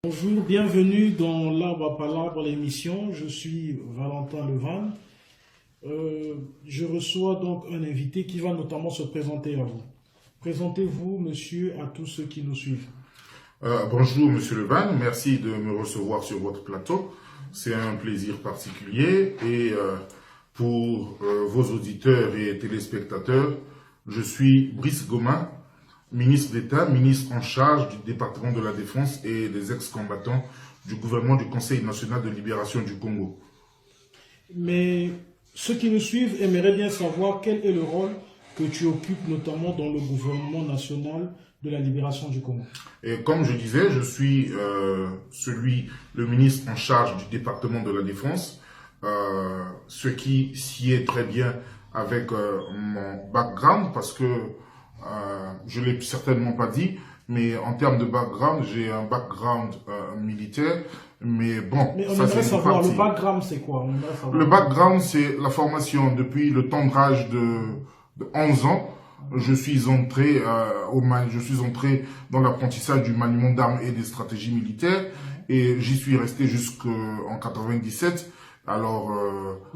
Bonjour, bienvenue dans l'Arbre à Palabre, l'émission. Je suis Valentin Levan. Je reçois donc un invité qui va notamment se présenter à vous. Présentez-vous, monsieur, à tous ceux qui nous suivent. Bonjour Monsieur Levan, merci de me recevoir sur votre plateau. C'est un plaisir particulier et pour vos auditeurs et téléspectateurs, je suis Brice Gomain, ministre d'État, ministre en charge du département de la Défense et des ex-combattants du gouvernement du Conseil national de libération du Congo. Mais ceux qui nous suivent aimeraient bien savoir quel est le rôle que tu occupes notamment dans le gouvernement national de la libération du Congo. Et comme je disais, je suis le ministre en charge du département de la Défense, ce qui sied très bien avec mon background parce que je ne l'ai certainement pas dit, mais en termes de background, j'ai un background militaire, mais bon, Mais on ça aimerait c'est une savoir, partie. le background c'est quoi? On aimerait savoir. Le background, c'est la formation depuis le tendre âge de 11 ans. Je suis entré dans l'apprentissage du maniement d'armes et des stratégies militaires, et j'y suis resté jusqu'en 97. Alors,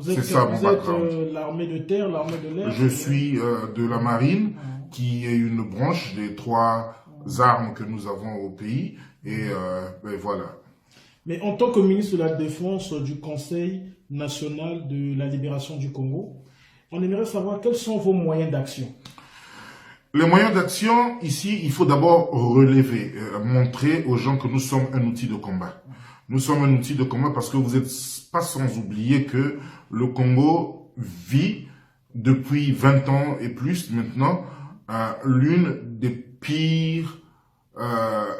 c'est ça mon background. Vous êtes l'armée de terre, l'armée de l'air? Je suis de la marine, qui est une branche des 3 armes que nous avons au pays. Et ben voilà. Mais en tant que ministre de la Défense du Conseil national de la libération du Congo, on aimerait savoir quels sont vos moyens d'action. Les moyens d'action, ici, il faut d'abord relever, montrer aux gens que nous sommes un outil de combat. Nous sommes un outil de combat parce que vous n'êtes pas sans oublier que le Congo vit depuis 20 ans et plus maintenant l'une des pires,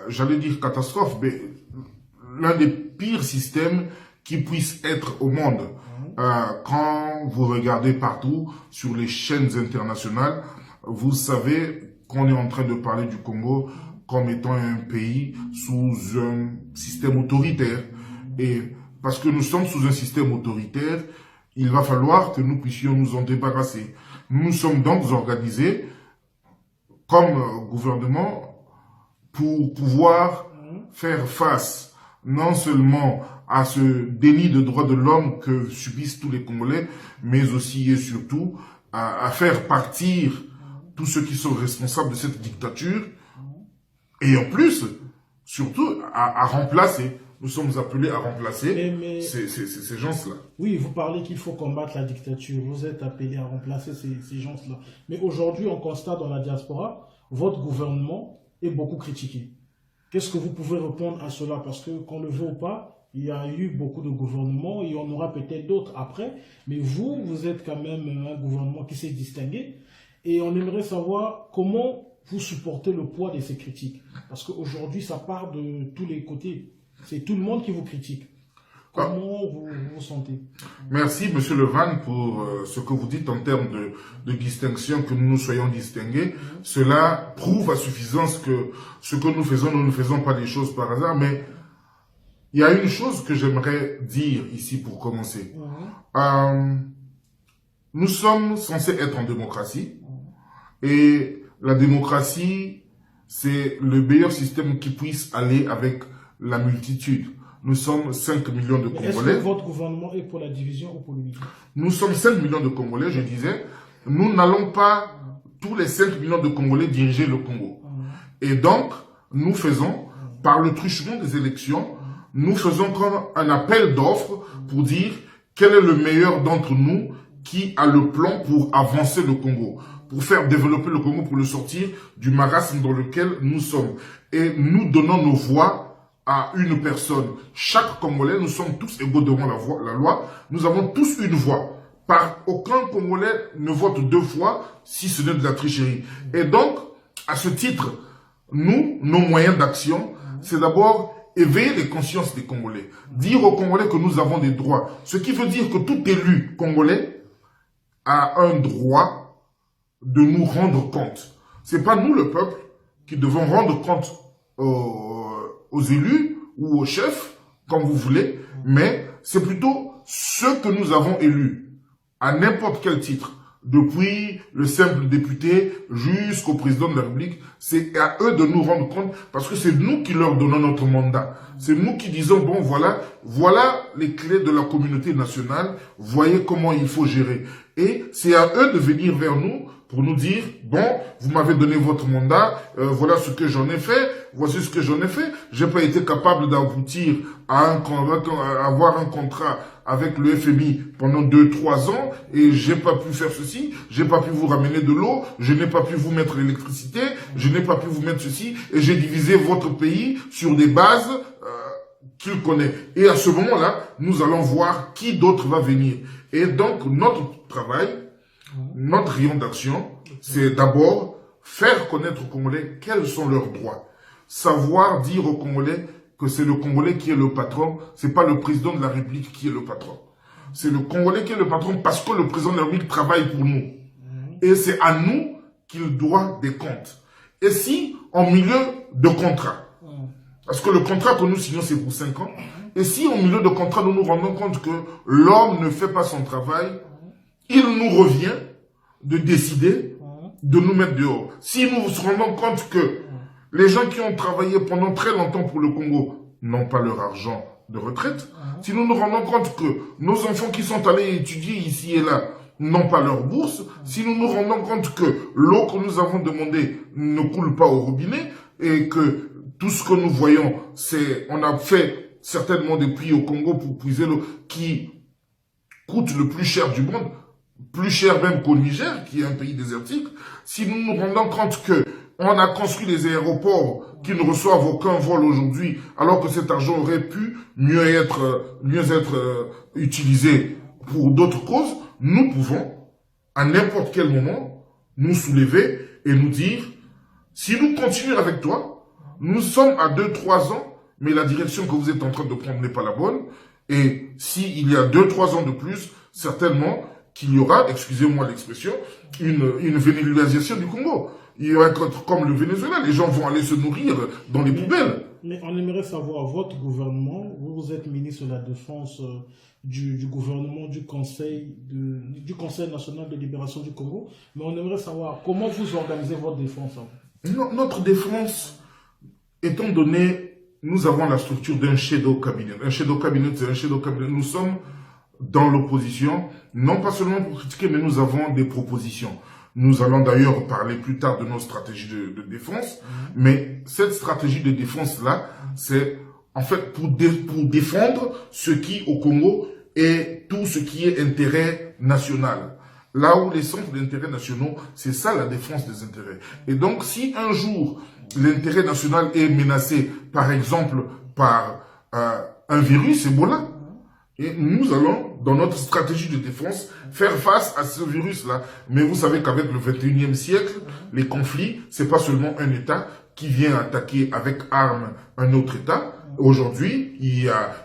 j'allais dire catastrophes, mais l'un des pires systèmes qui puissent être au monde. Quand vous regardez partout sur les chaînes internationales, vous savez qu'on est en train de parler du Congo comme étant un pays sous un système autoritaire. Et parce que nous sommes sous un système autoritaire, il va falloir que nous puissions nous en débarrasser. Nous sommes donc organisés comme gouvernement pour pouvoir faire face non seulement à ce déni de droits de l'homme que subissent tous les Congolais, mais aussi et surtout à faire partir tous ceux qui sont responsables de cette dictature, et en plus, surtout, à remplacer. Nous sommes appelés à remplacer ces gens-là. Oui, vous parlez qu'il faut combattre la dictature. Vous êtes appelés à remplacer ces gens-là. Mais aujourd'hui, on constate dans la diaspora, votre gouvernement est beaucoup critiqué. Qu'est-ce que vous pouvez répondre à cela? Parce que, qu'on le veut ou pas, il y a eu beaucoup de gouvernements et on aura peut-être d'autres après. Mais vous êtes quand même un gouvernement qui s'est distingué. Et on aimerait savoir comment vous supportez le poids de ces critiques. Parce qu'aujourd'hui, ça part de tous les côtés. C'est tout le monde qui vous critique. Comment vous vous sentez? Merci, Monsieur Levan, pour ce que vous dites en termes de distinction, que nous nous soyons distingués. Cela prouve à suffisance que ce que nous ne faisons pas des choses par hasard. Mais il y a une chose que j'aimerais dire ici pour commencer. Nous sommes censés être en démocratie. Et la démocratie, c'est le meilleur système qui puisse aller avec la multitude. Nous sommes 5 millions de Congolais. Est-ce que votre gouvernement est pour la division ou pour l'unité? Nous sommes 5 millions de Congolais, je disais. Nous n'allons pas, tous les 5 millions de Congolais, diriger le Congo. Et donc, nous faisons, par le truchement des élections, nous faisons comme un appel d'offres pour dire quel est le meilleur d'entre nous qui a le plan pour avancer le Congo, pour faire développer le Congo, pour le sortir du marasme dans lequel nous sommes. Et nous donnons nos voix à une personne. Chaque Congolais, nous sommes tous égaux devant la loi. Nous avons tous une voix. Aucun Congolais ne vote 2 fois si ce n'est de la tricherie. Et donc, à ce titre, nos moyens d'action, c'est d'abord éveiller les consciences des Congolais. Dire aux Congolais que nous avons des droits. Ce qui veut dire que tout élu congolais a un droit de nous rendre compte. C'est pas nous, le peuple, qui devons rendre compte aux élus ou aux chefs, comme vous voulez, mais c'est plutôt ceux que nous avons élus, à n'importe quel titre, depuis le simple député jusqu'au président de la République, c'est à eux de nous rendre compte, parce que c'est nous qui leur donnons notre mandat. C'est nous qui disons, bon, voilà les clés de la communauté nationale, voyez comment il faut gérer. Et c'est à eux de venir vers nous pour nous dire, bon, vous m'avez donné votre mandat, voilà ce que j'en ai fait, voici ce que j'en ai fait. J'ai pas été capable d'aboutir à avoir un contrat avec le FMI pendant 2-3 ans et j'ai pas pu faire ceci, j'ai pas pu vous ramener de l'eau, je n'ai pas pu vous mettre l'électricité, je n'ai pas pu vous mettre ceci et j'ai divisé votre pays sur des bases qu'il connaît. Et à ce moment-là, nous allons voir qui d'autre va venir. Et donc, notre travail, notre rayon d'action, c'est d'abord faire connaître aux Congolais quels sont leurs droits. Savoir dire aux Congolais que c'est le Congolais qui est le patron, c'est pas le président de la République qui est le patron. C'est le Congolais qui est le patron parce que le président de la République travaille pour nous. Et c'est à nous qu'il doit des comptes. Et si, en milieu de contrat, parce que le contrat que nous signons, c'est pour 5 ans, et si au milieu de contrat, nous nous rendons compte que l'homme ne fait pas son travail, il nous revient de décider de nous mettre dehors. Si nous nous rendons compte que les gens qui ont travaillé pendant très longtemps pour le Congo n'ont pas leur argent de retraite, si nous nous rendons compte que nos enfants qui sont allés étudier ici et là n'ont pas leur bourse, si nous nous rendons compte que l'eau que nous avons demandée ne coule pas au robinet et que tout ce que nous voyons, c'est, on a fait certainement des puits au Congo pour puiser l'eau qui coûte le plus cher du monde, plus cher même qu'au Niger, qui est un pays désertique. Si nous nous rendons compte que on a construit des aéroports qui ne reçoivent aucun vol aujourd'hui, alors que cet argent aurait pu mieux être utilisé pour d'autres causes, nous pouvons, à n'importe quel moment, nous soulever et nous dire, si nous continuons avec toi, nous sommes à 2-3 ans, mais la direction que vous êtes en train de prendre n'est pas la bonne, et s'il y a 2-3 ans de plus, certainement qu'il y aura, excusez-moi l'expression, une vénézuélisation du Congo. Il va être comme le Venezuela, les gens vont aller se nourrir dans les poubelles. Mais on aimerait savoir, votre gouvernement, vous êtes ministre de la Défense du gouvernement du Conseil national de libération du Congo, mais on aimerait savoir comment vous organisez votre défense. Notre défense, étant donné, nous avons la structure d'un shadow cabinet. Un shadow cabinet, c'est un shadow cabinet. Nous sommes dans l'opposition, non pas seulement pour critiquer, mais nous avons des propositions. Nous allons d'ailleurs parler plus tard de nos stratégies de défense, mais cette stratégie de défense-là, c'est en fait pour défendre ce qui, au Congo, est tout ce qui est intérêt national. Là où les centres d'intérêt nationaux, c'est ça la défense des intérêts. Et donc, si un jour, l'intérêt national est menacé, par exemple, par un virus, Ebola, et nous allons, dans notre stratégie de défense, faire face à ce virus-là. Mais vous savez qu'avec le 21e siècle, les conflits, c'est pas seulement un État qui vient attaquer avec armes un autre État. Aujourd'hui, il y a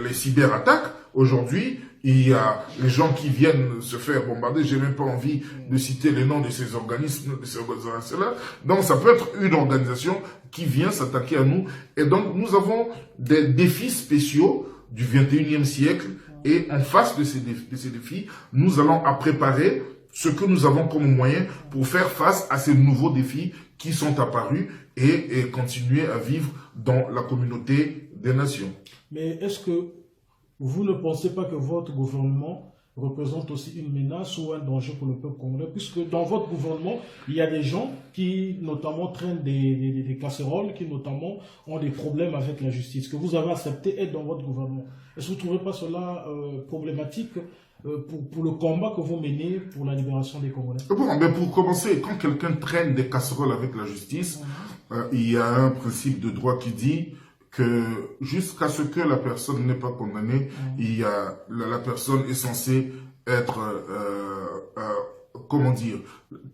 les cyberattaques. Aujourd'hui, il y a les gens qui viennent se faire bombarder. J'ai même pas envie de citer les noms de ces organismes, de ces organisations-là. Donc, ça peut être une organisation qui vient s'attaquer à nous. Et donc, nous avons des défis spéciaux du 21e siècle, et en face de ces défis, nous allons à préparer ce que nous avons comme moyen pour faire face à ces nouveaux défis qui sont apparus et continuer à vivre dans la communauté des nations. Mais est-ce que vous ne pensez pas que votre gouvernement représente aussi une menace ou un danger pour le peuple congolais, puisque dans votre gouvernement, il y a des gens qui notamment traînent des casseroles, qui notamment ont des problèmes avec la justice, que vous avez accepté être dans votre gouvernement. Est-ce que vous ne trouvez pas cela problématique pour le combat que vous menez pour la libération des Congolais? Bon, mais pour commencer, quand quelqu'un traîne des casseroles avec la justice, il y a un principe de droit qui dit que jusqu'à ce que la personne n'est pas condamnée, la personne est censée être, comment dire,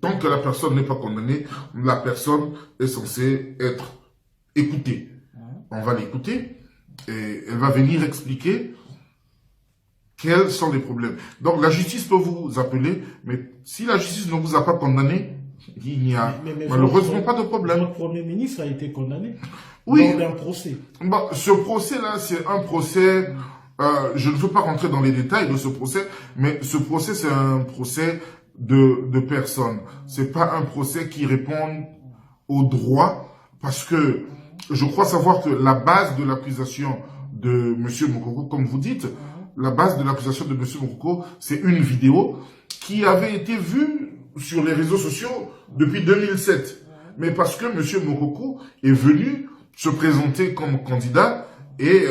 tant que la personne n'est pas condamnée, la personne est censée être écoutée. On va l'écouter et elle va venir expliquer quels sont les problèmes. Donc la justice peut vous appeler, mais si la justice ne vous a pas condamné, il n'y a malheureusement pas de problème. Votre Premier ministre a été condamné. Oui. Dans un procès. Bon, ce procès-là, c'est un procès, je ne veux pas rentrer dans les détails de ce procès, mais ce procès, c'est un procès de personnes. C'est pas un procès qui répond au droit, parce que je crois savoir que la base de l'accusation de M. Mokoko, comme vous dites, la base de l'accusation de M. Mokoko, c'est une vidéo qui avait été vue sur les réseaux sociaux depuis 2007. Mais parce que M. Mokoko est venu se présenter comme candidat et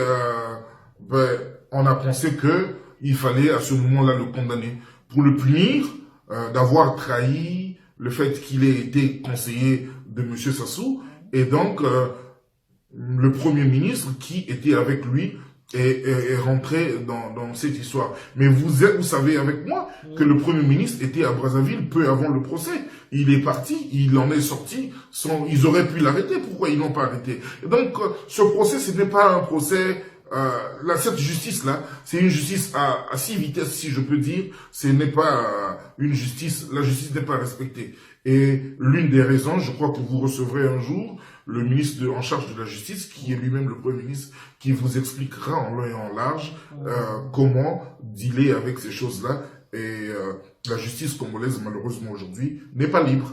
on a pensé qu'il fallait à ce moment-là le condamner pour le punir d'avoir trahi le fait qu'il ait été conseiller de M. Sassou, et donc le Premier ministre qui était avec lui est rentré dans cette histoire. Mais vous savez avec moi que le Premier ministre était à Brazzaville peu avant le procès. Il est parti, il en est sorti, ils auraient pu l'arrêter, pourquoi ils n'ont pas arrêté? Et donc ce procès, ce n'est pas un procès... cette justice-là, c'est une justice à 6 vitesses, si je peux dire. Ce n'est pas une justice, la justice n'est pas respectée. Et l'une des raisons, je crois que vous recevrez un jour le ministre en charge de la justice, qui est lui-même le Premier ministre, qui vous expliquera en long et en large comment dealer avec ces choses-là. Et la justice congolaise, malheureusement aujourd'hui, n'est pas libre.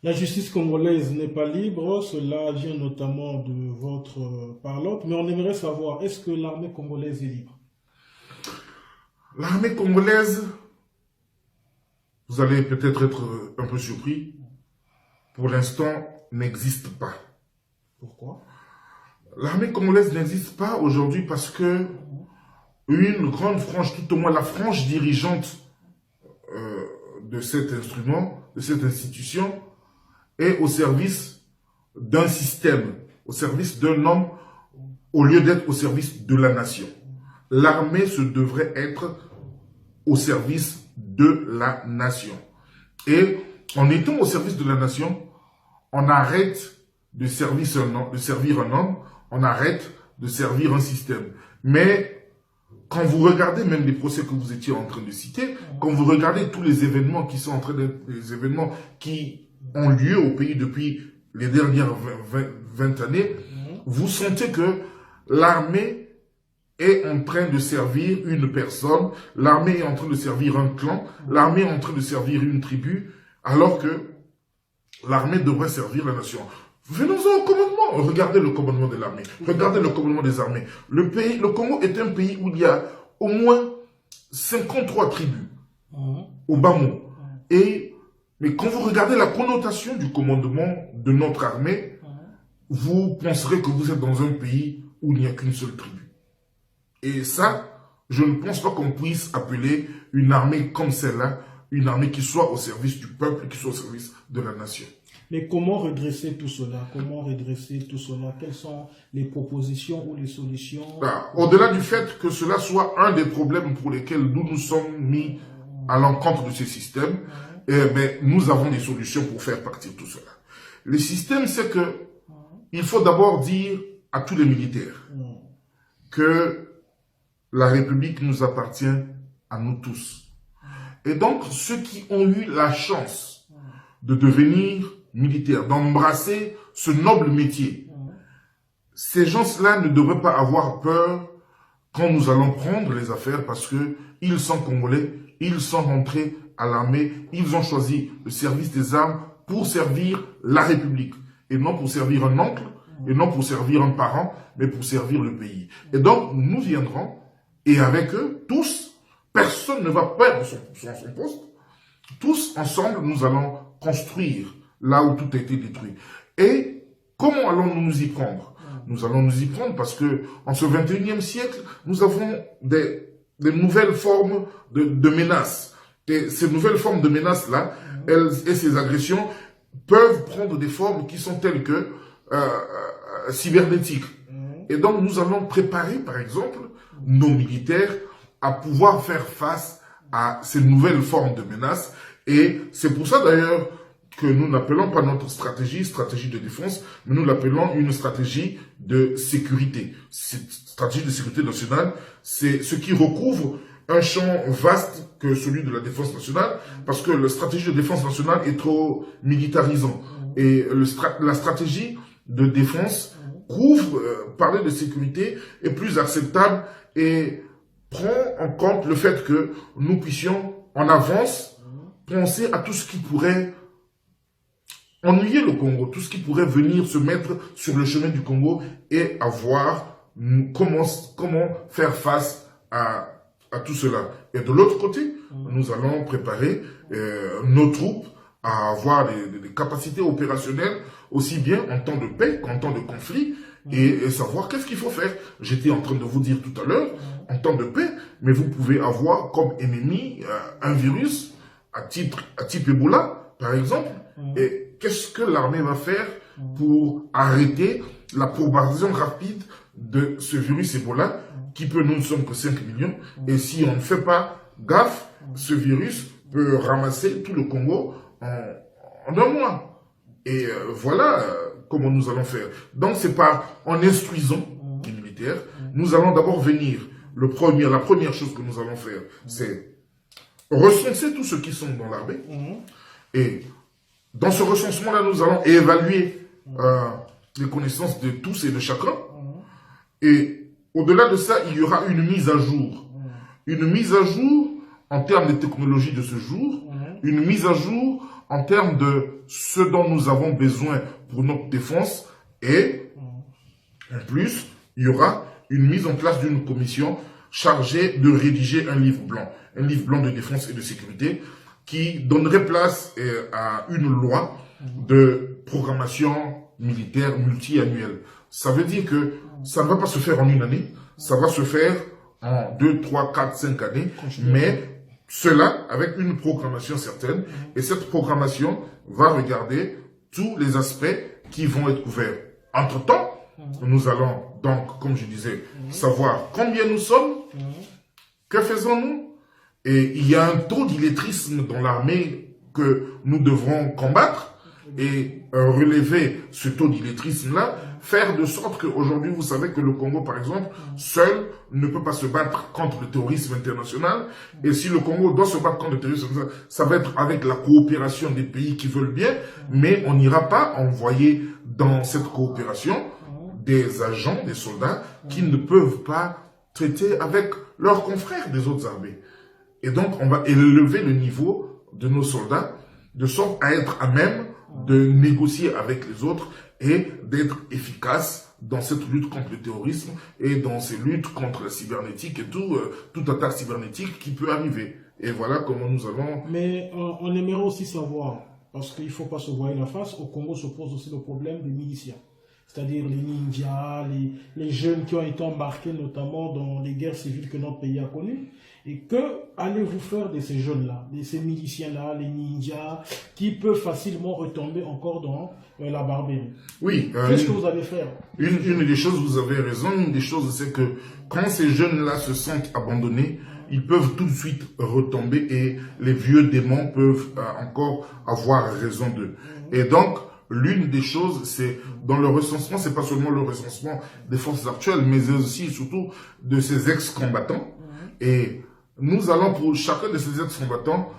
La justice congolaise n'est pas libre, cela vient notamment de votre parlotte, mais on aimerait savoir, est-ce que l'armée congolaise est libre? L'armée congolaise, vous allez peut-être être un peu surpris, pour l'instant, n'existe pas. Pourquoi? L'armée congolaise n'existe pas aujourd'hui parce que une grande frange, tout au moins la frange dirigeante de cet instrument, de cette institution, est au service d'un système, au service d'un homme, au lieu d'être au service de la nation. L'armée se devrait être au service de la nation. Et en étant au service de la nation, on arrête de servir un homme, on arrête de servir un système. Mais quand vous regardez même les procès que vous étiez en train de citer, quand vous regardez tous les événements qui sont en train d'être, les événements qui ont lieu au pays depuis les dernières 20 années, vous sentez que l'armée est en train de servir une personne, l'armée est en train de servir un clan, l'armée est en train de servir une tribu, alors que l'armée devrait servir la nation. Venons-en au commandement. Regardez le commandement de l'armée. Regardez le commandement des armées. Le Congo est un pays où il y a au moins 53 tribus au bas mot. Mais quand vous regardez la connotation du commandement de notre armée, vous penserez que vous êtes dans un pays où il n'y a qu'une seule tribu. Et ça, je ne pense pas qu'on puisse appeler une armée comme celle-là, une armée qui soit au service du peuple, qui soit au service de la nation. Mais comment redresser tout cela? Comment redresser tout cela? Quelles sont les propositions ou les solutions? Au-delà du fait que cela soit un des problèmes pour lesquels nous nous sommes mis à l'encontre de ces systèmes, nous avons des solutions pour faire partir tout cela. Le système, c'est que il faut d'abord dire à tous les militaires que la République nous appartient à nous tous. Et donc, ceux qui ont eu la chance de devenir militaires, d'embrasser ce noble métier, ces gens-là ne devraient pas avoir peur quand nous allons prendre les affaires parce que ils sont congolais, ils sont rentrés à l'armée, ils ont choisi le service des armes pour servir la République et non pour servir un oncle, et non pour servir un parent, mais pour servir le pays. Et donc, nous viendrons, et avec eux, tous, personne ne va perdre son poste, tous ensemble, nous allons construire là où tout a été détruit. Et comment allons-nous nous y prendre? Nous allons nous y prendre parce que en ce 21e siècle, nous avons des nouvelles formes de menaces. Et ces nouvelles formes de menaces-là, et ces agressions peuvent prendre des formes qui sont telles que cybernétiques. Et donc, nous allons préparer, par exemple, nos militaires à pouvoir faire face à ces nouvelles formes de menaces. Et c'est pour ça, d'ailleurs, que nous n'appelons pas notre stratégie de défense, mais nous l'appelons une stratégie de sécurité. Cette stratégie de sécurité nationale, c'est ce qui recouvre un champ vaste que celui de la défense nationale, parce que la stratégie de défense nationale est trop militarisant. Et la stratégie de défense couvre, parler de sécurité est plus acceptable et prend en compte le fait que nous puissions en avance penser à tout ce qui pourrait ennuyer le Congo, tout ce qui pourrait venir se mettre sur le chemin du Congo et à voir comment faire face à tout cela. Et de l'autre côté, nous allons préparer nos troupes à avoir des capacités opérationnelles aussi bien en temps de paix qu'en temps de conflit et savoir qu'est-ce qu'il faut faire. J'étais en train de vous dire tout à l'heure, en temps de paix, mais vous pouvez avoir comme ennemi un virus à type Ebola, par exemple, et qu'est-ce que l'armée va faire pour arrêter la propagation rapide de ce virus Ebola qui peut, nous ne sommes que 5 millions, et si on ne fait pas gaffe, ce virus peut ramasser tout le Congo en un mois. Et voilà comment nous allons faire. Donc c'est pas en instruisant les militaires, nous allons d'abord venir, la première chose que nous allons faire, c'est recenser tous ceux qui sont dans l'armée, et dans ce recensement-là, nous allons évaluer les connaissances de tous et de chacun. Et au-delà de ça, il y aura une mise à jour. Une mise à jour en termes de technologie de ce jour. Une mise à jour en termes de ce dont nous avons besoin pour notre défense. Et en plus, il y aura une mise en place d'une commission chargée de rédiger un livre blanc de défense et de sécurité, qui donnerait place à une loi de programmation militaire multi-annuelle. Ça veut dire que ça ne va pas se faire en une année, ça va se faire en 2, 3, 4, 5 années, mais cela avec une programmation certaine. Et cette programmation va regarder tous les aspects qui vont être couverts. Entre-temps, nous allons donc, comme je disais, savoir combien nous sommes, que faisons-nous. Et il y a un taux d'illettrisme dans l'armée que nous devrons combattre et relever ce taux d'illettrisme-là, faire de sorte qu'aujourd'hui, vous savez que le Congo, par exemple, seul ne peut pas se battre contre le terrorisme international. Et si le Congo doit se battre contre le terrorisme international, ça va être avec la coopération des pays qui veulent bien, mais on n'ira pas envoyer dans cette coopération des agents, des soldats qui ne peuvent pas traiter avec leurs confrères des autres armées. Et donc, on va élever le niveau de nos soldats de sorte à être à même de négocier avec les autres et d'être efficace dans cette lutte contre le terrorisme et dans ces luttes contre la cybernétique et toute attaque cybernétique qui peut arriver. Et voilà comment nous allons... Mais on aimerait aussi savoir, parce qu'il ne faut pas se voiler la face, au Congo se pose aussi le problème des miliciens. C'est-à-dire les ninjas, les jeunes qui ont été embarqués notamment dans les guerres civiles que notre pays a connues. Et que allez-vous faire de ces jeunes-là, de ces miliciens-là, les ninjas, qui peuvent facilement retomber encore dans la barbarie? Oui. Qu'est-ce que vous allez faire? Une des choses, vous avez raison, une des choses, c'est que quand ces jeunes-là se sentent abandonnés, ils peuvent tout de suite retomber et les vieux démons peuvent encore avoir raison d'eux. Et donc, l'une des choses, c'est dans le recensement, c'est pas seulement le recensement des forces actuelles, mais aussi et surtout de ces ex-combattants. Et nous allons pour chacun de ces ex-combattants,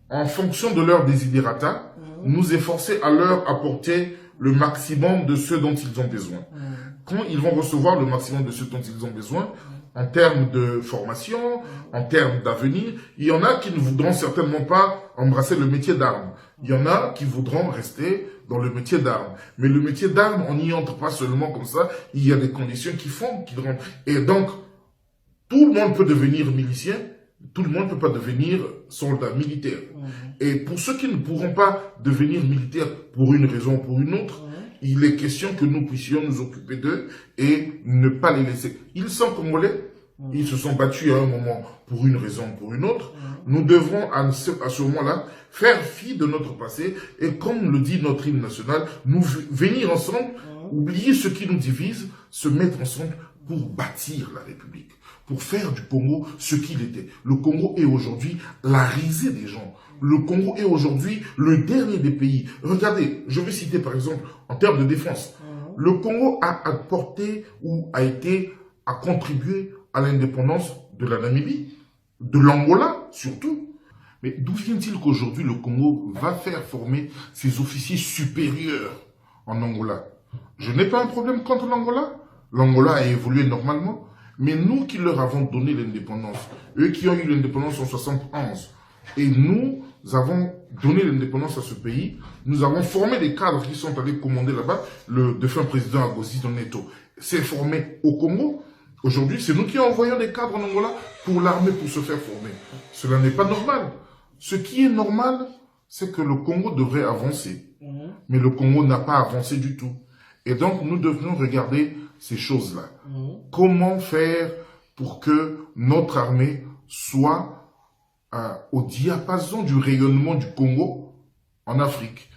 en fonction de leur desiderata, nous efforcer à leur apporter le maximum de ce dont ils ont besoin. Quand ils vont recevoir le maximum de ce dont ils ont besoin, en termes de formation, en termes d'avenir, il y en a qui ne voudront certainement pas embrasser le métier d'armes. Il y en a qui voudront rester dans le métier d'armes. Mais le métier d'armes, on n'y entre pas seulement comme ça. Il y a des conditions qui font qu'ils rentrent. Et donc, tout le monde peut devenir milicien. Tout le monde ne peut pas devenir soldat militaire. Et pour ceux qui ne pourront pas devenir militaires pour une raison ou pour une autre, il est question que nous puissions nous occuper d'eux et ne pas les laisser. Ils sont congolais, ils se sont battus à un moment pour une raison ou pour une autre. Nous devrons à ce moment-là faire fi de notre passé et comme le dit notre hymne national, nous venir ensemble, oublier ce qui nous divise, se mettre ensemble pour bâtir la République, pour faire du Congo ce qu'il était. Le Congo est aujourd'hui la risée des gens. Le Congo est aujourd'hui le dernier des pays. Regardez, je vais citer par exemple en termes de défense. Le Congo a apporté ou a contribué à l'indépendance de la Namibie, de l'Angola surtout. Mais d'où vient-il qu'aujourd'hui le Congo va faire former ses officiers supérieurs en Angola? Je n'ai pas un problème contre l'Angola. L'Angola a évolué normalement. Mais nous qui leur avons donné l'indépendance, eux qui ont eu l'indépendance en 71, et nous avons donné l'indépendance à ce pays, nous avons formé des cadres qui sont allés commander là-bas, le défunt président Agostinho Neto s'est formé au Congo. Aujourd'hui, c'est nous qui envoyons des cadres en Angola pour l'armée pour se faire former. Cela n'est pas normal. Ce qui est normal, c'est que le Congo devrait avancer. Mais le Congo n'a pas avancé du tout. Et donc, nous devons regarder ces choses-là. Comment faire pour que notre armée soit au diapason du rayonnement du Congo en Afrique.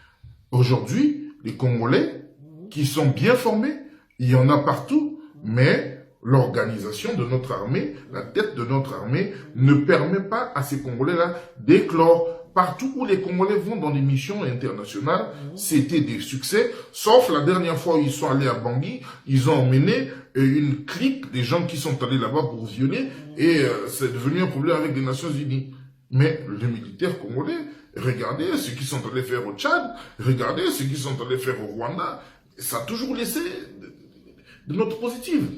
Aujourd'hui, les Congolais qui sont bien formés, il y en a partout, mais l'organisation de notre armée, la tête de notre armée, ne permet pas à ces Congolais-là d'éclore. Partout où les Congolais vont dans des missions internationales, c'était des succès, sauf la dernière fois où ils sont allés à Bangui, ils ont emmené une clique des gens qui sont allés là-bas pour violer, et c'est devenu un problème avec les Nations Unies. Mais les militaires congolais, regardez ce qu'ils sont allés faire au Tchad, regardez ce qu'ils sont allés faire au Rwanda, ça a toujours laissé de notes positives.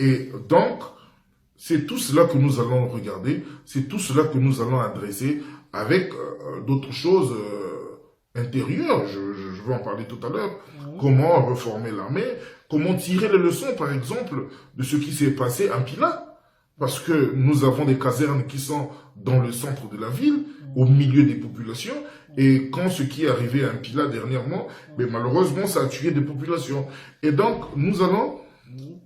Et donc, c'est tout cela que nous allons regarder, c'est tout cela que nous allons adresser avec d'autres choses intérieures. Je vais en parler tout à l'heure. Comment reformer l'armée, comment tirer les leçons, par exemple, de ce qui s'est passé à Pila. Parce que nous avons des casernes qui sont dans le centre de la ville, au milieu des populations, et quand ce qui est arrivé à Pila dernièrement, mais malheureusement, ça a tué des populations. Et donc, nous allons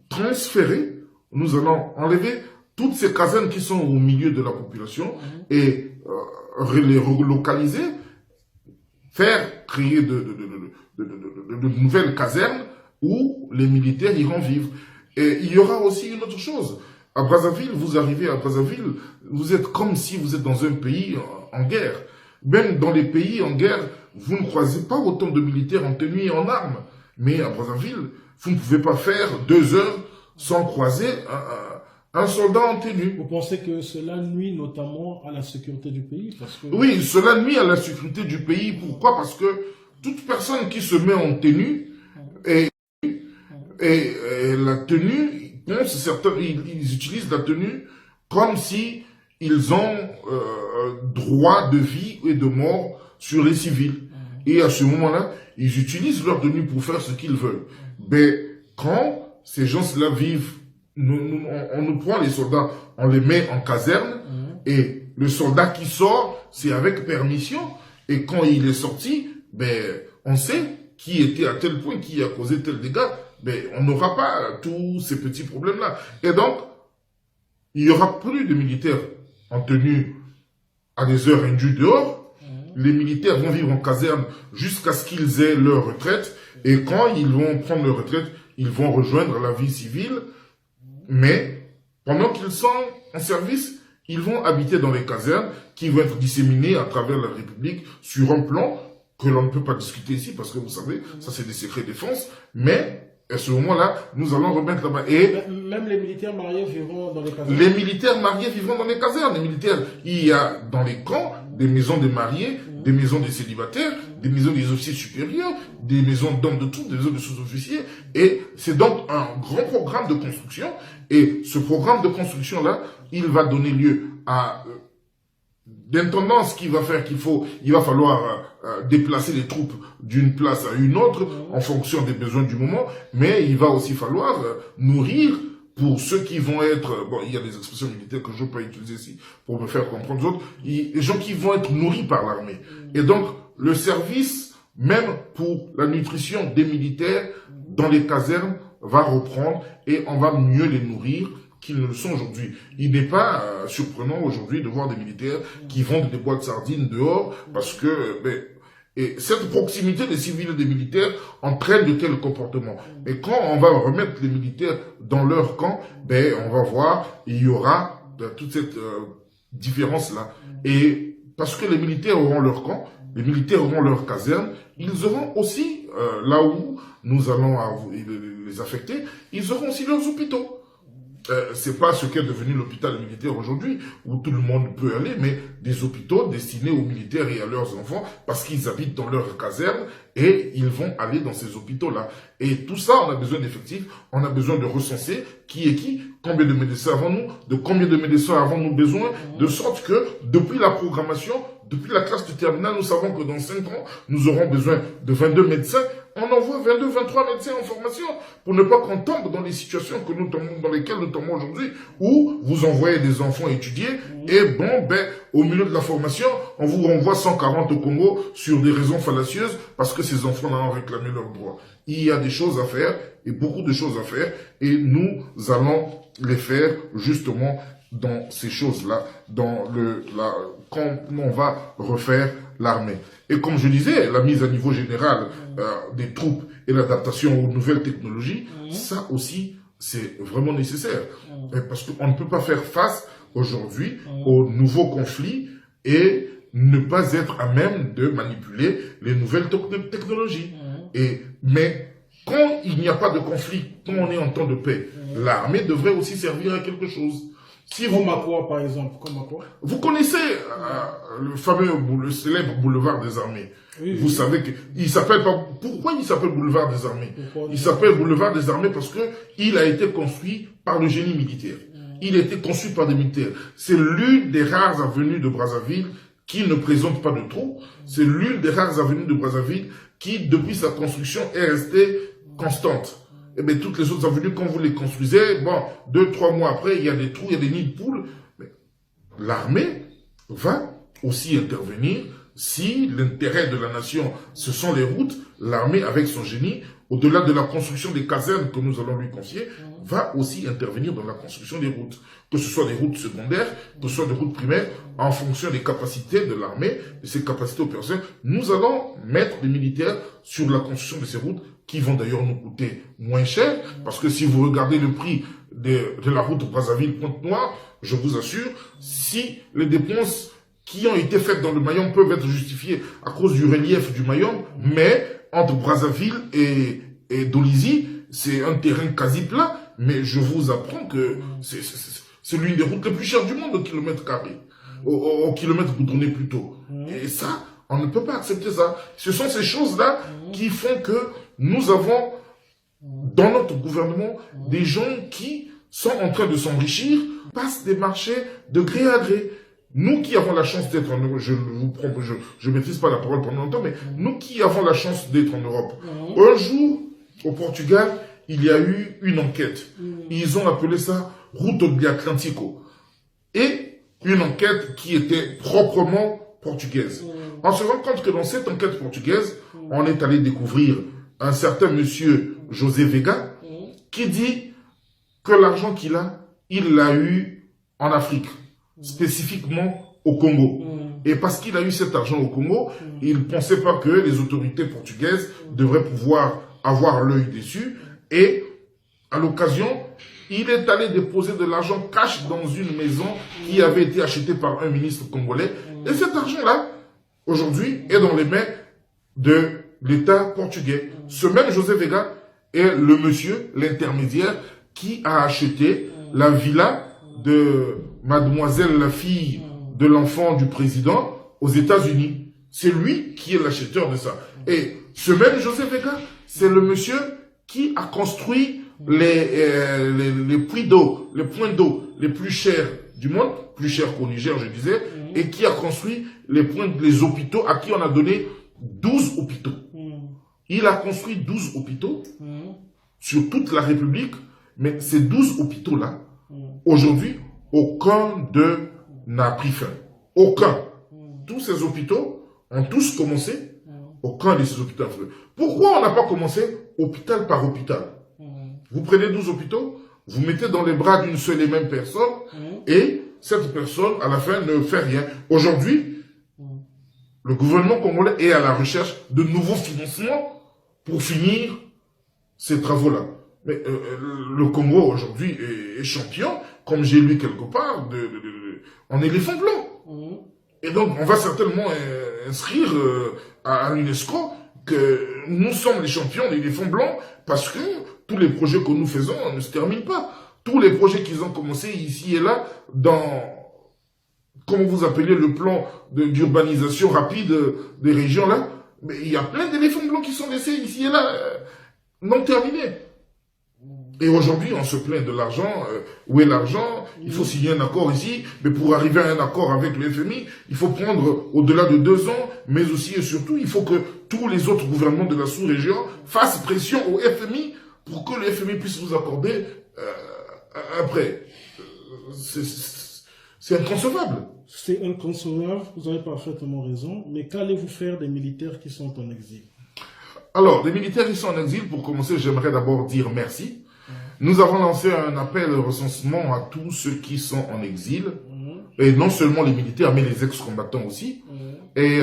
transférer, nous allons enlever toutes ces casernes qui sont au milieu de la population et les relocaliser, faire créer de nouvelles casernes où les militaires iront vivre. Et il y aura aussi une autre chose. À Brazzaville, vous arrivez à Brazzaville, vous êtes comme si vous êtes dans un pays en guerre. Même dans les pays en guerre, vous ne croisez pas autant de militaires en tenue et en armes. Mais à Brazzaville, vous ne pouvez pas faire 2 heures sans croiser un soldat en tenue. Vous pensez que cela nuit notamment à la sécurité du pays parce que... Oui, cela nuit à la sécurité du pays. Pourquoi? Parce que toute personne qui se met en tenue et la tenue, certains, ils utilisent la tenue comme si ils ont droit de vie et de mort sur les civils. Et à ce moment-là, ils utilisent leur tenue pour faire ce qu'ils veulent. Mais quand ces gens-là vivent, on nous prend les soldats, on les met en caserne, et le soldat qui sort, c'est avec permission, et quand il est sorti, ben, on sait qui était à tel point, qui a causé tel dégât, ben, on n'aura pas tous ces petits problèmes-là. Et donc, il n'y aura plus de militaires en tenue à des heures indues dehors. Les militaires vont vivre en caserne jusqu'à ce qu'ils aient leur retraite. Et quand ils vont prendre leur retraite, ils vont rejoindre la vie civile. Mais pendant qu'ils sont en service, ils vont habiter dans les casernes qui vont être disséminées à travers la République sur un plan que l'on ne peut pas discuter ici parce que vous savez, ça c'est des secrets défense. Mais à ce moment-là, nous allons remettre là-bas. Et même les militaires mariés vivront dans les casernes. Les militaires mariés vivront dans les casernes. Les militaires, il y a dans les camps des maisons des mariés, des maisons des célibataires, des maisons des officiers supérieurs, des maisons d'hommes de troupes, des maisons de sous-officiers. Et c'est donc un grand programme de construction. Et ce programme de construction-là, il va donner lieu à d'intendance qui va faire il va falloir déplacer les troupes d'une place à une autre en fonction des besoins du moment, mais il va aussi falloir nourrir pour ceux qui vont être, bon, il y a des expressions militaires que je ne peux pas utiliser ici pour me faire comprendre aux autres, les gens qui vont être nourris par l'armée. Et donc, le service, même pour la nutrition des militaires dans les casernes, va reprendre et on va mieux les nourrir qu'ils ne le sont aujourd'hui. Il n'est pas surprenant aujourd'hui de voir des militaires qui vendent des boîtes de sardines dehors parce que et cette proximité des civils et des militaires entraîne de tels comportements. Et quand on va remettre les militaires dans leur camp, on va voir, il y aura toute cette différence-là. Et parce que les militaires auront leur camp, les militaires auront leur caserne, ils auront aussi, là où nous allons les affecter, ils auront aussi leurs hôpitaux. C'est pas ce qu'est devenu l'hôpital militaire aujourd'hui, où tout le monde peut aller, mais des hôpitaux destinés aux militaires et à leurs enfants, parce qu'ils habitent dans leur caserne, et ils vont aller dans ces hôpitaux-là. Et tout ça, on a besoin d'effectifs, on a besoin de recenser qui est qui, combien de médecins avons-nous, de combien de médecins avons-nous besoin, de sorte que depuis la programmation, depuis la classe de terminale, nous savons que dans 5 ans, nous aurons besoin de 22 médecins. On envoie 22, 23 médecins en formation pour ne pas qu'on tombe dans les situations que nous tombons, dans lesquelles nous tombons aujourd'hui, où vous envoyez des enfants étudier et bon, au milieu de la formation, on vous renvoie 140 au Congo sur des raisons fallacieuses parce que ces enfants-là ont réclamé leurs droits. Il y a des choses à faire et beaucoup de choses à faire et nous allons les faire justement dans ces choses-là, quand on va refaire l'armée. Et comme je disais, la mise à niveau général des troupes et l'adaptation aux nouvelles technologies, ça aussi, c'est vraiment nécessaire. Parce qu'on ne peut pas faire face aujourd'hui aux nouveaux conflits et ne pas être à même de manipuler les nouvelles technologies. Mais quand il n'y a pas de conflit, quand on est en temps de paix, l'armée devrait aussi servir à quelque chose. Si vous... Comme à quoi, par exemple? Comme à quoi? Vous connaissez le célèbre boulevard des armées. Oui, vous savez que il s'appelle pas. Pourquoi il s'appelle boulevard des armées? Il s'appelle boulevard des armées parce que il a été construit par le génie militaire. Il a été conçu par des militaires. C'est l'une des rares avenues de Brazzaville qui ne présente pas de trous. C'est l'une des rares avenues de Brazzaville qui, depuis sa construction, est restée constante. Et bien, toutes les autres avenues, quand vous les construisez, bon, 2-3 mois après, il y a des trous, il y a des nids de poules. L'armée va aussi intervenir si l'intérêt de la nation, ce sont les routes. L'armée, avec son génie, au-delà de la construction des casernes que nous allons lui confier, va aussi intervenir dans la construction des routes. Que ce soit des routes secondaires, que ce soit des routes primaires, en fonction des capacités de l'armée, de ses capacités opérationnelles. Nous allons mettre des militaires sur la construction de ces routes qui vont d'ailleurs nous coûter moins cher, parce que si vous regardez le prix de la route Brazzaville-Pointe-Noire, je vous assure, si les dépenses qui ont été faites dans le Mayom peuvent être justifiées à cause du relief du Mayom, mais entre Brazzaville et Dolisie, c'est un terrain quasi plat, mais je vous apprends que c'est l'une des routes les plus chères du monde au kilomètre carré, au kilomètre goudronné plutôt. Et ça, on ne peut pas accepter ça. Ce sont ces choses-là qui font que nous avons, dans notre gouvernement, des gens qui sont en train de s'enrichir, passent des marchés de gré à gré. Nous qui avons la chance d'être en Europe, je maîtrise pas la parole pendant longtemps, mais nous qui avons la chance d'être en Europe, un jour, au Portugal, il y a eu une enquête. Ils ont appelé ça Route de Atlantico. Et une enquête qui était proprement portugaise. On se rend compte que dans cette enquête portugaise, on est allé découvrir un certain monsieur José Vega qui dit que l'argent qu'il a, il l'a eu en Afrique, spécifiquement au Congo. Et parce qu'il a eu cet argent au Congo, il ne pensait pas que les autorités portugaises devraient pouvoir avoir l'œil dessus. Et à l'occasion, il est allé déposer de l'argent cash dans une maison qui avait été achetée par un ministre congolais. Et cet argent-là, aujourd'hui, est dans les mains de l'État portugais. Ce même José Vega est le monsieur, l'intermédiaire, qui a acheté la villa de mademoiselle, la fille de l'enfant du président, aux États-Unis. C'est lui qui est l'acheteur de ça. Et ce même José Vega, c'est le monsieur qui a construit les puits d'eau, les points d'eau les plus chers du monde, plus chers qu'au Niger, je disais, et qui a construit les hôpitaux à qui on a donné 12 hôpitaux. Il a construit 12 hôpitaux sur toute la République, mais ces 12 hôpitaux-là, aujourd'hui, aucun d'eux n'a pris fin. Aucun. Tous ces hôpitaux ont tous commencé, aucun de ces hôpitaux. Pourquoi on n'a pas commencé hôpital par hôpital? Vous prenez 12 hôpitaux, vous mettez dans les bras d'une seule et même personne, et cette personne, à la fin, ne fait rien. Aujourd'hui, le gouvernement congolais est à la recherche de nouveaux financements pour finir ces travaux-là. Mais le Congo, aujourd'hui, est champion, comme j'ai lu quelque part, en éléphant blanc. Et donc, on va certainement inscrire à l'UNESCO que nous sommes les champions d'éléphants blancs parce que tous les projets que nous faisons ne se terminent pas. Tous les projets qu'ils ont commencé ici et là dans, comment vous appelez, le plan d'urbanisation rapide des régions là, mais il y a plein d'éléphants blancs qui sont laissés ici et là, non terminés. Et aujourd'hui, on se plaint de l'argent. Où est l'argent? Il faut signer un accord ici. Mais pour arriver à un accord avec le FMI, il faut prendre au-delà de 2 ans. Mais aussi et surtout, il faut que tous les autres gouvernements de la sous-région fassent pression au FMI pour que le FMI puisse vous accorder après. C'est inconcevable. C'est inconcevable, vous avez parfaitement raison. Mais qu'allez-vous faire des militaires qui sont en exil? Alors, les militaires qui sont en exil, pour commencer, j'aimerais d'abord dire merci. Nous avons lancé un appel de recensement à tous ceux qui sont en exil, et non seulement les militaires, mais les ex-combattants aussi. Et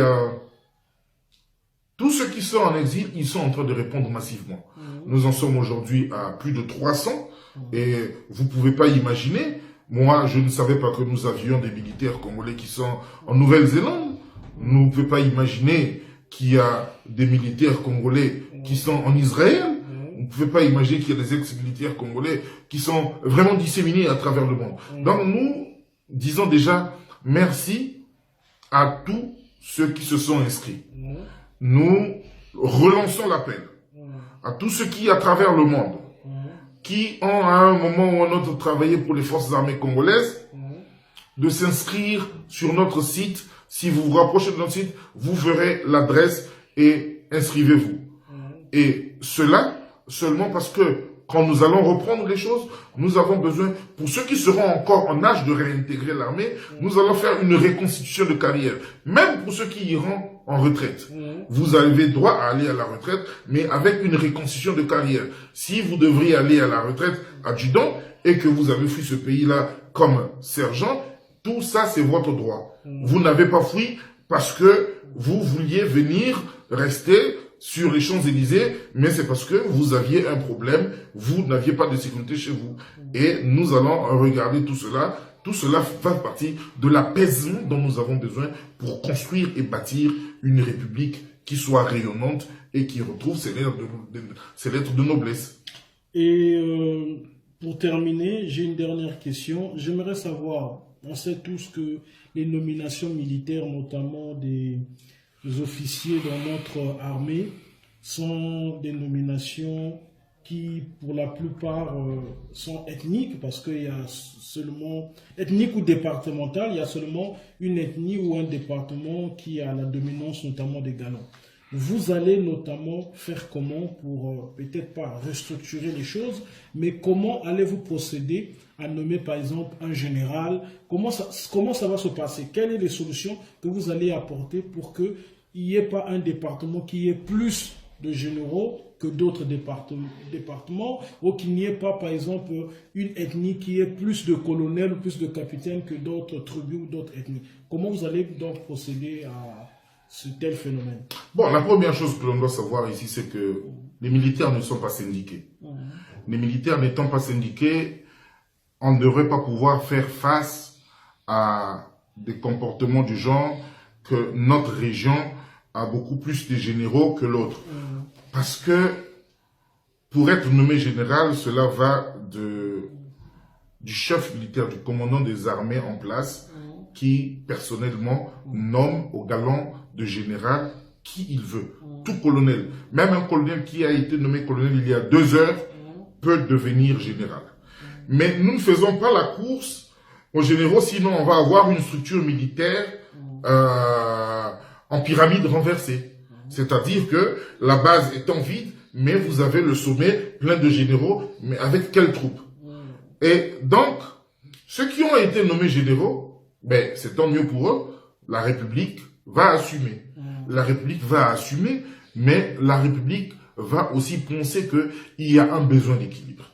tous ceux qui sont en exil, ils sont en train de répondre massivement. Nous en sommes aujourd'hui à plus de 300, et vous ne pouvez pas imaginer, moi je ne savais pas que nous avions des militaires congolais qui sont en Nouvelle-Zélande. Vous ne pouvez pas imaginer qu'il y a des militaires congolais qui sont en Israël. Vous ne pouvez pas imaginer qu'il y a des ex-militaires congolais qui sont vraiment disséminés à travers le monde. Donc nous disons déjà merci à tous ceux qui se sont inscrits. Nous relançons l'appel à tous ceux qui, à travers le monde, qui ont à un moment ou à un autre travaillé pour les forces armées congolaises, de s'inscrire sur notre site. Si vous vous rapprochez de notre site, vous verrez l'adresse et inscrivez-vous. Et cela seulement parce que quand nous allons reprendre les choses, nous avons besoin, pour ceux qui seront encore en âge de réintégrer l'armée, nous allons faire une reconstitution de carrière. Même pour ceux qui iront en retraite. Vous avez droit à aller à la retraite, mais avec une reconstitution de carrière. Si vous devriez aller à la retraite adjudant et que vous avez fui ce pays-là comme sergent, tout ça c'est votre droit. Vous n'avez pas fui parce que vous vouliez venir rester sur les Champs-Élysées, mais c'est parce que vous aviez un problème, vous n'aviez pas de sécurité chez vous. Et nous allons regarder tout cela. Tout cela fait partie de l'apaisement dont nous avons besoin pour construire et bâtir une république qui soit rayonnante et qui retrouve ses lettres de noblesse. Et pour terminer, j'ai une dernière question. J'aimerais savoir, on sait tous que les nominations militaires, notamment des officiers dans notre armée, sont des nominations qui, pour la plupart, sont ethniques, parce qu'il y a seulement, ethnique ou départementale, il y a seulement une ethnie ou un département qui a la dominance, notamment des Galons. Vous allez notamment faire comment pour, peut-être pas restructurer les choses, mais comment allez-vous procéder à nommer par exemple un général? Comment ça va se passer? Quelles sont les solutions que vous allez apporter pour qu'il n'y ait pas un département qui ait plus de généraux que d'autres départements, ou qu'il n'y ait pas, par exemple, une ethnie qui ait plus de colonels ou plus de capitaines que d'autres tribus ou d'autres ethnies? Comment vous allez donc procéder à ce tel phénomène? Bon, la première chose que l'on doit savoir ici, c'est que les militaires ne sont pas syndiqués. Les militaires n'étant pas syndiqués, on ne devrait pas pouvoir faire face à des comportements du genre que notre région a beaucoup plus de généraux que l'autre. Parce que pour être nommé général, cela va du chef militaire, du commandant des armées en place, qui personnellement nomme au galon de général qui il veut. Tout colonel, même un colonel qui a été nommé colonel il y a 2 heures, peut devenir général. Mais nous ne faisons pas la course aux généraux, sinon on va avoir une structure militaire en pyramide renversée. C'est-à-dire que la base étant vide, mais vous avez le sommet plein de généraux, mais avec quelles troupes? Et donc, ceux qui ont été nommés généraux, ben, c'est tant mieux pour eux, la République va assumer. La République va assumer, mais la République va aussi penser qu'il y a un besoin d'équilibre.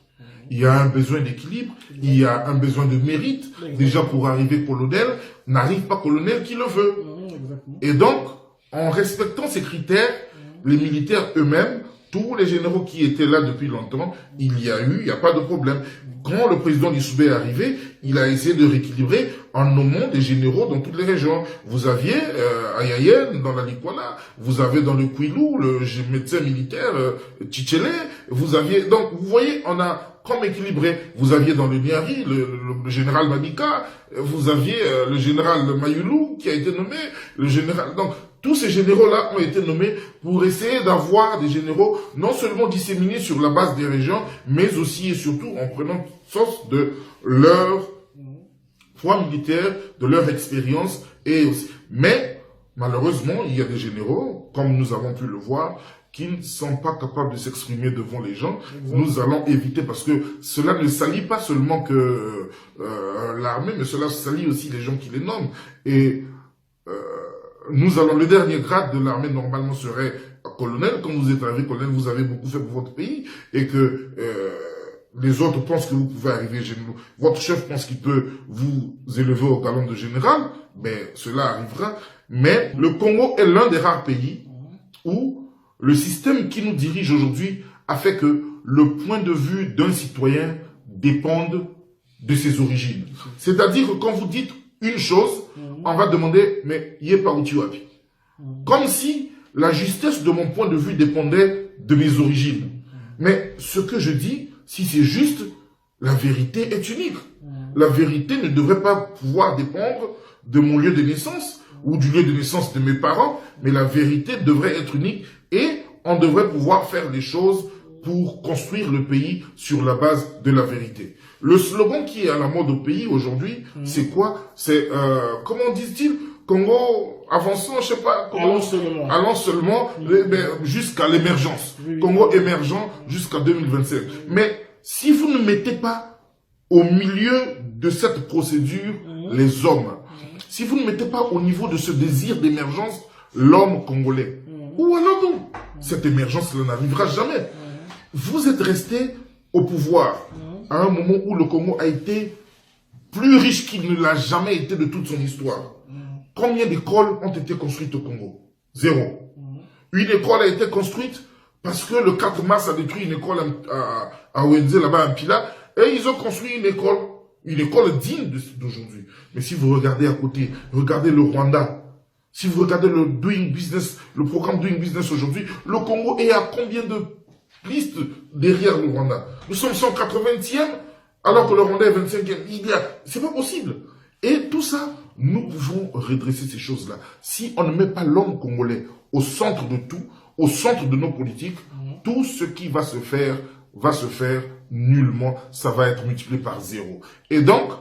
Il y a un besoin d'équilibre, il y a un besoin de mérite. Déjà, pour arriver colonel, n'arrive pas colonel qui le veut. Et donc, en respectant ces critères, les militaires eux-mêmes, tous les généraux qui étaient là depuis longtemps, il n'y a pas de problème. Quand le président Lissoubé est arrivé, il a essayé de rééquilibrer en nommant des généraux dans toutes les régions. Vous aviez à Yayen, dans la Likwala, vous avez dans le Kouilou, le médecin militaire Tchitchelé, vous aviez... Donc, vous voyez, on a comme équilibré. Vous aviez dans le Niari, le général Mabika, vous aviez le général Mayoulou qui a été nommé, le général... Donc, tous ces généraux-là ont été nommés pour essayer d'avoir des généraux non seulement disséminés sur la base des régions, mais aussi et surtout en prenant source de leur poids militaire, de leur expérience. Mais malheureusement, il y a des généraux, comme nous avons pu le voir, qui ne sont pas capables de s'exprimer devant les gens. Exactement. Nous allons éviter, parce que cela ne salit pas seulement que l'armée, mais cela salit aussi les gens qui les nomment. Et nous allons, le dernier grade de l'armée normalement serait colonel. Quand vous êtes arrivé colonel, vous avez beaucoup fait pour votre pays, et que les autres pensent que vous pouvez arriver général. Votre chef pense qu'il peut vous élever au galon de général, mais cela arrivera. Mais le Congo est l'un des rares pays où le système qui nous dirige aujourd'hui a fait que le point de vue d'un citoyen dépende de ses origines. C'est-à-dire que quand vous dites une chose, on va demander, mais y est pas où tu habites. Comme si la justesse de mon point de vue dépendait de mes origines. Mais ce que je dis, si c'est juste, la vérité est unique. La vérité ne devrait pas pouvoir dépendre de mon lieu de naissance ou du lieu de naissance de mes parents, mais la vérité devrait être unique et on devrait pouvoir faire les choses pour construire le pays sur la base de la vérité. Le slogan qui est à la mode au pays aujourd'hui, c'est quoi? C'est, comment disent-ils? Congo avançant, je sais pas. Allons seulement jusqu'à l'émergence. Oui. Congo émergent jusqu'à 2025. Mais si vous ne mettez pas au milieu de cette procédure les hommes, si vous ne mettez pas au niveau de ce désir d'émergence l'homme congolais, où allons-nous? Cette émergence n'arrivera jamais. Vous êtes resté au pouvoir à un moment où le Congo a été plus riche qu'il ne l'a jamais été de toute son histoire. Combien d'écoles ont été construites au Congo? Zéro. Une école a été construite parce que le 4 mars a détruit une école à Wenze, là-bas à Mpila, et ils ont construit une école digne d'aujourd'hui. Mais si vous regardez à côté, regardez le Rwanda, si vous regardez le Doing Business, le programme Doing Business aujourd'hui, le Congo est à combien de listes derrière le Rwanda? Nous sommes 180e, alors que le Rwanda est 25e. C'est pas possible. Et tout ça, nous pouvons redresser ces choses-là. Si on ne met pas l'homme congolais au centre de tout, au centre de nos politiques, tout ce qui va se faire nullement. Ça va être multiplié par zéro. Et donc,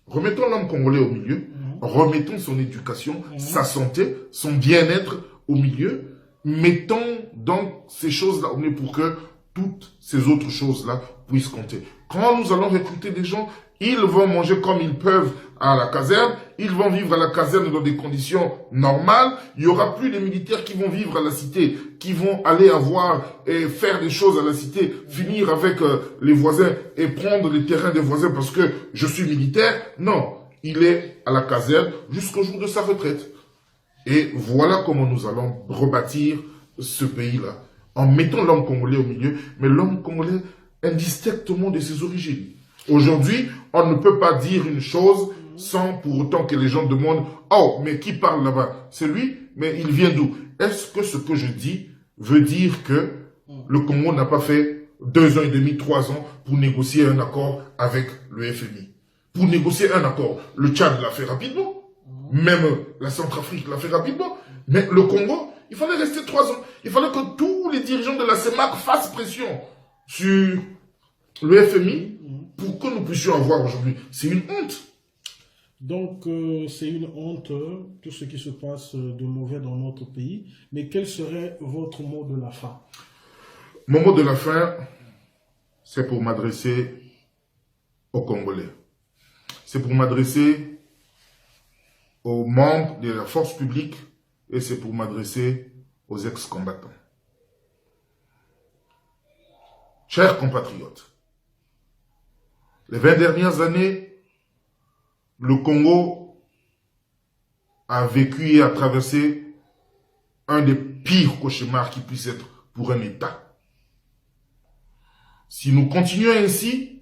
remettons l'homme congolais au milieu, remettons son éducation, sa santé, son bien-être au milieu, mettons donc ces choses-là au milieu pour que toutes ces autres choses-là puissent compter. Quand nous allons recruter des gens, ils vont manger comme ils peuvent à la caserne, ils vont vivre à la caserne dans des conditions normales, il n'y aura plus les militaires qui vont vivre à la cité, qui vont aller avoir et faire des choses à la cité, finir avec les voisins et prendre les terrains des voisins parce que je suis militaire. Non, il est à la caserne jusqu'au jour de sa retraite. Et voilà comment nous allons rebâtir ce pays-là, en mettant l'homme congolais au milieu, mais l'homme congolais indistinctement de ses origines. Aujourd'hui, on ne peut pas dire une chose sans pour autant que les gens demandent « Oh, mais qui parle là-bas? C'est lui, mais il vient d'où ?» Est-ce que ce que je dis veut dire que le Congo n'a pas fait 2 ans et demi, 3 ans pour négocier un accord avec le FMI? Pour négocier un accord, le Tchad l'a fait rapidement, même la Centrafrique l'a fait rapidement, mais le Congo, il fallait rester 3 ans. Il fallait que tous les dirigeants de la CEMAC fassent pression sur le FMI pour que nous puissions avoir aujourd'hui. C'est une honte. Donc, c'est une honte, tout ce qui se passe de mauvais dans notre pays. Mais quel serait votre mot de la fin? Mon mot de la fin, c'est pour m'adresser aux Congolais. C'est pour m'adresser aux membres de la force publique et c'est pour m'adresser aux ex-combattants. Chers compatriotes, les 20 dernières années, le Congo a vécu et a traversé un des pires cauchemars qui puisse être pour un État. Si nous continuons ainsi,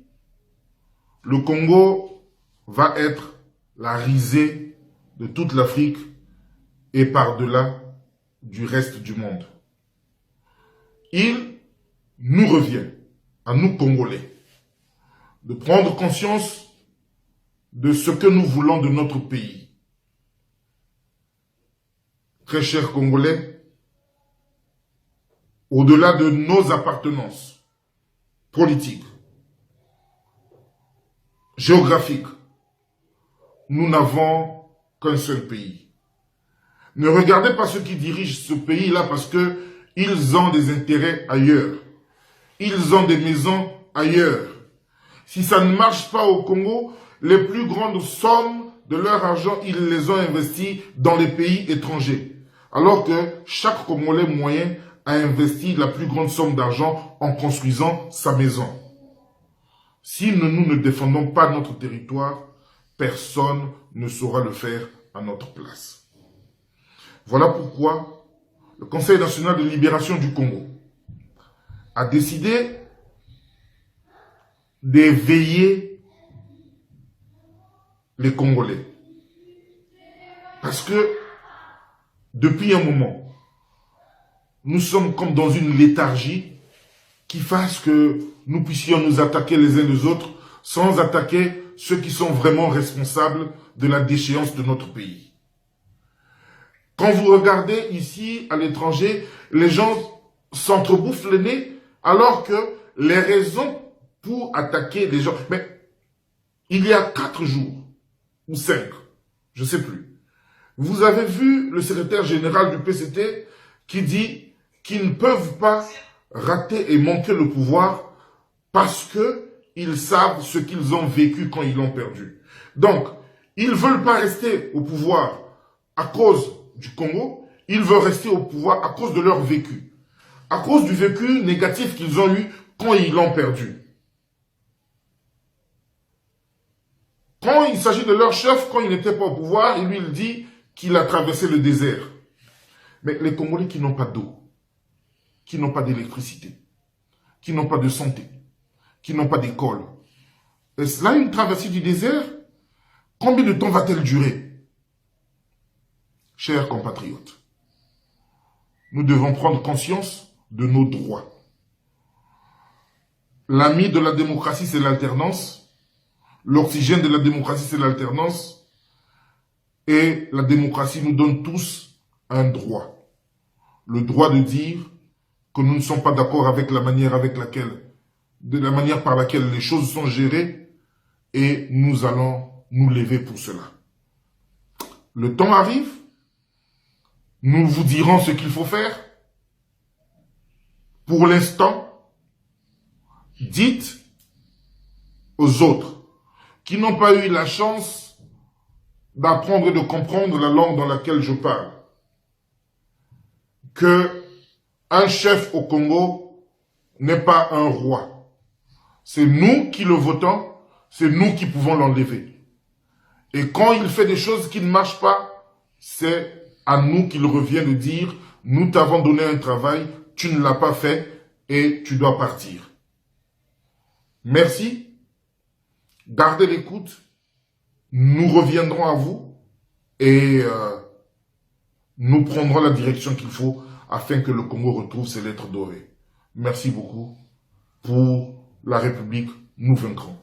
le Congo va être la risée de toute l'Afrique et par-delà du reste du monde. Il nous revient, à nous Congolais, de prendre conscience de ce que nous voulons de notre pays. très chers Congolais, au-delà de nos appartenances politiques, géographiques, nous n'avons qu'un seul pays. Ne regardez pas ceux qui dirigent ce pays-là parce que ils ont des intérêts ailleurs. Ils ont des maisons ailleurs. Si ça ne marche pas au Congo, les plus grandes sommes de leur argent, ils les ont investis dans les pays étrangers. Alors que chaque Congolais moyen a investi la plus grande somme d'argent en construisant sa maison. Si nous ne défendons pas notre territoire, personne ne saura le faire à notre place. Voilà pourquoi le Conseil national de libération du Congo a décidé d'éveiller les Congolais. Parce que depuis un moment, nous sommes comme dans une léthargie qui fasse que nous puissions nous attaquer les uns les autres sans attaquer ceux qui sont vraiment responsables de la déchéance de notre pays. Quand vous regardez ici, à l'étranger, les gens s'entrebouffent le nez alors que les raisons pour attaquer les gens... Mais il y a 4 jours, ou 5, je ne sais plus, vous avez vu le secrétaire général du PCT qui dit qu'ils ne peuvent pas rater et manquer le pouvoir parce qu'ils savent ce qu'ils ont vécu quand ils l'ont perdu. Donc, ils ne veulent pas rester au pouvoir à cause du Congo, ils veulent rester au pouvoir à cause de leur vécu. À cause du vécu négatif qu'ils ont eu quand ils l'ont perdu. Quand il s'agit de leur chef, quand il n'était pas au pouvoir, il lui dit qu'il a traversé le désert. Mais les Congolais qui n'ont pas d'eau, qui n'ont pas d'électricité, qui n'ont pas de santé, qui n'ont pas d'école, est-ce là une traversée du désert? Combien de temps va-t-elle durer? Chers compatriotes, nous devons prendre conscience de nos droits. L'ami de la démocratie, c'est l'alternance. L'oxygène de la démocratie, c'est l'alternance. Et la démocratie nous donne tous un droit. Le droit de dire que nous ne sommes pas d'accord avec la manière par laquelle les choses sont gérées et nous allons nous lever pour cela. Le temps arrive, nous vous dirons ce qu'il faut faire. Pour l'instant, dites aux autres qui n'ont pas eu la chance d'apprendre et de comprendre la langue dans laquelle je parle, que un chef au Congo n'est pas un roi. C'est nous qui le votons, c'est nous qui pouvons l'enlever. Et quand il fait des choses qui ne marchent pas, c'est à nous qu'il revient de dire, nous t'avons donné un travail, tu ne l'as pas fait et tu dois partir. Merci. Gardez l'écoute. Nous reviendrons à vous et nous prendrons la direction qu'il faut afin que le Congo retrouve ses lettres dorées. Merci beaucoup. Pour la République, nous vaincrons.